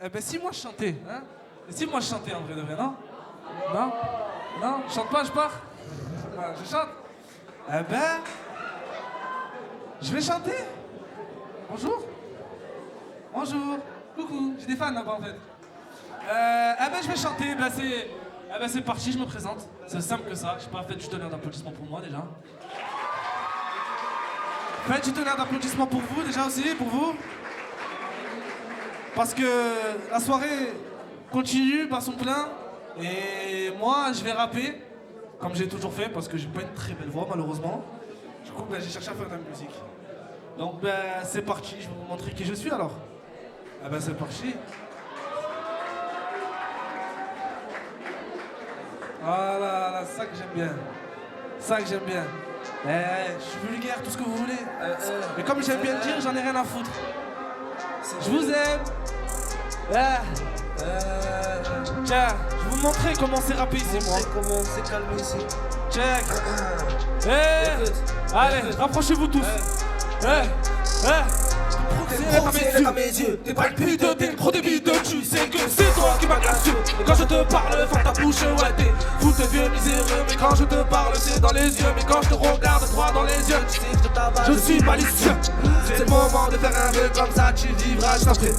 Ben si moi je chantais, hein. Si moi je chantais en vrai de vrai, non? Non? Non? Je chante pas, je pars? Je chante? Eh ben... Je vais chanter. Bonjour. Bonjour. Coucou. J'ai des fans là-bas en fait. Eh ben je vais chanter, c'est parti, je me présente. C'est aussi simple que ça. Je sais pas, faites du tonnerre d'applaudissements pour moi déjà. Faites du tonnerre d'applaudissements pour vous déjà aussi, pour vous. Parce que la soirée continue par son plein. Et moi, je vais rapper, comme j'ai toujours fait, parce que j'ai pas une très belle voix malheureusement. Du coup, j'ai cherché à faire de la musique. Donc c'est parti, je vais vous montrer qui je suis alors. Ah ben c'est parti. Voilà, ça que j'aime bien. Ça que j'aime bien. Je suis vulgaire, tout ce que vous voulez. Mais comme j'aime bien le dire, j'en ai rien à foutre. Je vous aime. Tiens, je vais vous montrer comment c'est rappé ici, moi. Comment c'est calme ici. Check. Allez, rapprochez-vous tous. T'es à mes yeux, t'es pas le pute, t'es le gros débile de tu sais que c'est toi qui m'agace. Et quand je te parle, ferme ta bouche, ouais t'es fou, t'es vieux miséreux. Mais quand je te parle, c'est dans les yeux. Mais quand je te regarde droit dans les yeux, tu sais que je suis malicieux. C'est le moment de faire un vœu comme ça, tu vivras juste après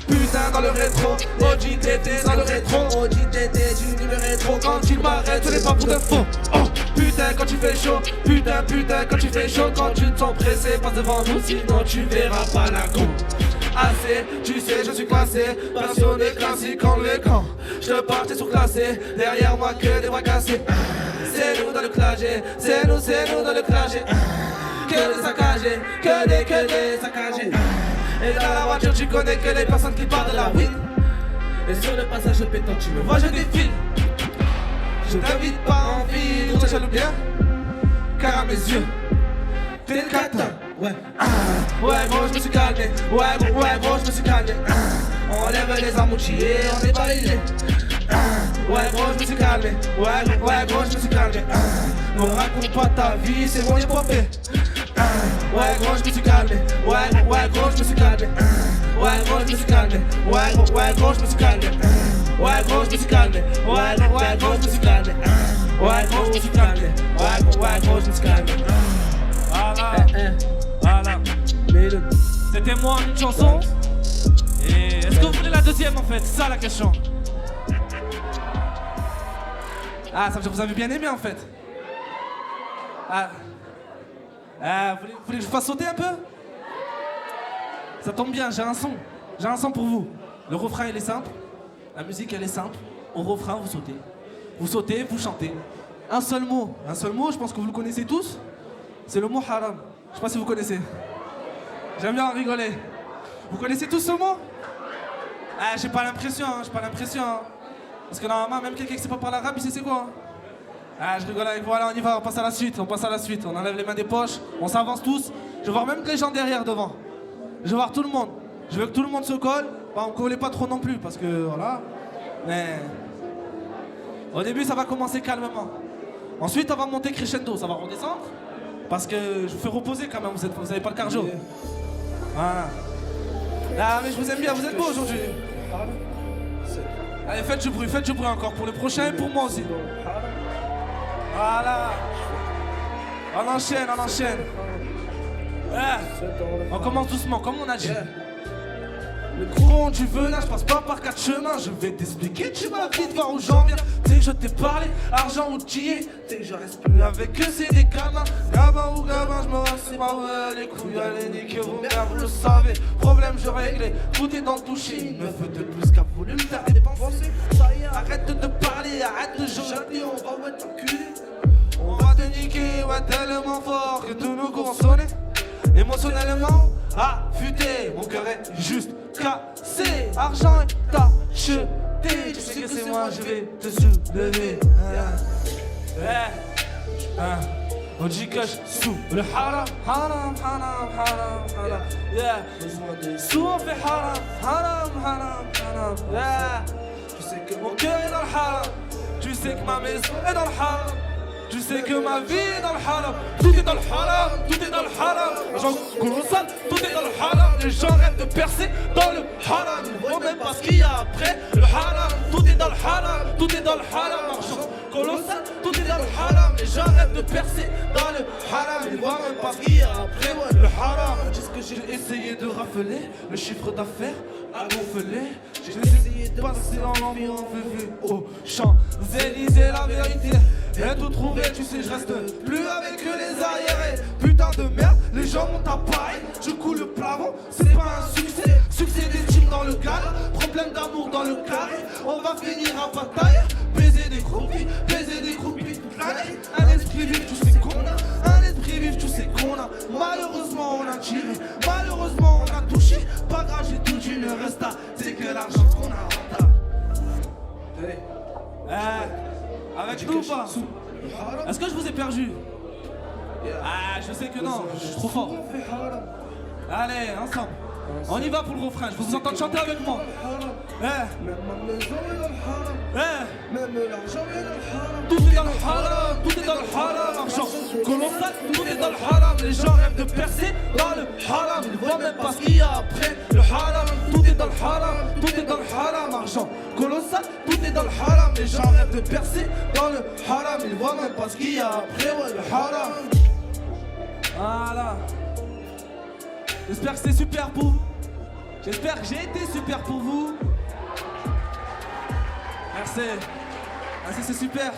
putain dans le rétro, OJTT dans le rétro, OJTT tu le rétro. Quand il m'arrête, ce n'est pas pour de faux. Oh putain quand tu fais chaud, putain quand tu fais chaud. Quand tu te sens pressé, passe devant nous, sinon tu verras pas la go. Assez, tu sais je suis classé, passionné classique en les camps. Je te parle, t'es surclassé, derrière moi que des bras cassés. C'est nous dans le clagé, c'est nous dans le clagé. Que des saccagés, que des saccagés. Et dans la voiture tu connais que les personnes qui parlent de la weed. Et sur le passage pétant tu me vois je défile. Je t'invite pas en ville, tu jaloux bien. Car à mes yeux t'es le catin. Ouais gros je me suis calmé. Ouais gros je me suis calmé. On lève les amoutilles, on est balayé. Ouais gros je me suis calmé. Ouais gros je me suis calmé. Ne raconte pas ta vie, c'est mon épopée. Ouais gros je me suis calmé. Ouais gros je me suis calmé. Ouais gros je me suis calmé. Ouais gros je me suis calmé. Ouais gros je me suis calmé. Ouais gros je me suis calmé. Ouais gros je me suis calmé. Ouais gros je me suis calmé. Voilà. C'était moi une chanson. Et est-ce que vous voulez la deuxième en fait? C'est ça la question. Ah ça vous avez bien aimé en fait. Vous voulez que je vous fasse sauter un peu? Ça tombe bien, j'ai un son pour vous. Le refrain il est simple, la musique elle est simple. Au refrain vous sautez. Vous sautez, vous chantez. Un seul mot, je pense que vous le connaissez tous. C'est le mot haram. Je sais pas si vous connaissez. J'aime bien en rigoler. Vous connaissez tous ce mot? J'ai pas l'impression. Parce que normalement même quelqu'un qui sait pas parler arabe il sait c'est quoi. Je rigole avec vous, allez on y va, on passe à la suite, on enlève les mains des poches, on s'avance tous. Je vais voir même les gens derrière devant. Je vais voir tout le monde. Je veux que tout le monde se colle. Bah, on collez pas trop non plus parce que voilà. Mais au début ça va commencer calmement. Ensuite on va monter crescendo, ça va redescendre. Parce que je vous fais reposer quand même, vous avez pas le cardio. Voilà. Mais je vous aime bien, vous êtes beaux aujourd'hui. Allez faites du bruit encore pour le prochain et pour moi aussi. Voilà. On enchaîne. On commence doucement, comme on a dit. Le courant du venin, je passe pas par quatre chemins. Je vais t'expliquer, tu vas vite voir où j'en viens. T'sais que je t'ai parlé, argent ou t'y t'sais que je reste plus avec eux, c'est des gamins. Gamin ou gamin, je me reste pas ouais, les couilles, allez niquer vos mères, vous le savez. Problème, je réglé, tout est dans le toucher. Une meuf de plus qu'a voulu me faire dépenser. Arrête de te parler, arrête de jouer, on va ouais t'enculer. On va te niquer, ouais tellement fort que tous nos coups vont sonner. Émotionnellement, affûté, mon cœur est juste cassé. Argent est acheté, tu sais que c'est moi, je vais te soulever. On dit que je sous le haram. Sous on fait haram. Tu sais que mon cœur est dans le haram. Tu sais que ma maison est dans le haram. Tu sais que ma vie est dans le haram. Tout est dans le haram. J'en colossal, tout est dans le haram. Les gens rêvent de percer dans le haram. Ils vont même pas tout est dans le haram, marchand colossal, tout est dans le haram. Et j'arrête de percer dans le haram. Ils voient même pas ce qu'il y a après, ouais, le haram. Est-ce que j'ai essayé de rafler le chiffre d'affaires à gonfler? J'ai essayé de passer dans l'environ au Champs-Élysées, la vérité et tout trouver, tu sais, je reste plus avec les arriérés. Putain de merde, les gens montent à Paris. Je coule le plafond, c'est pas un succès. Succès des teams dans le cadre, problème d'amour dans le carré. On va finir à bataille, baiser des groupies toute l'année. Un esprit vif, tu sais qu'on a. Un esprit vif, tu sais qu'on a. Malheureusement, on a tiré, malheureusement, on a touché. Pas grave, j'ai tout du ne reste à. C'est que l'argent qu'on a rentable. Avec nous ou pas? Est-ce que je vous ai perdu? Ah, je sais que non, je suis trop fort. Allez, ensemble. On y va pour le refrain, je vous entends chanter avec moi. Tout est dans le haram, tout est dans le haram, argent colossal, tout est dans le haram. Les gens rêvent de percer dans le haram. Ils voient même pas ce qu'il y a après le haram. Tout est dans le haram, tout est dans le haram, argent colossal, tout est dans le haram. Les gens rêvent de percer dans le haram. Ils voient même pas ce qu'il y a après, ouais, le haram. Voilà. J'espère que c'est super pour vous. J'espère que j'ai été super pour vous. Merci. Merci, c'est super.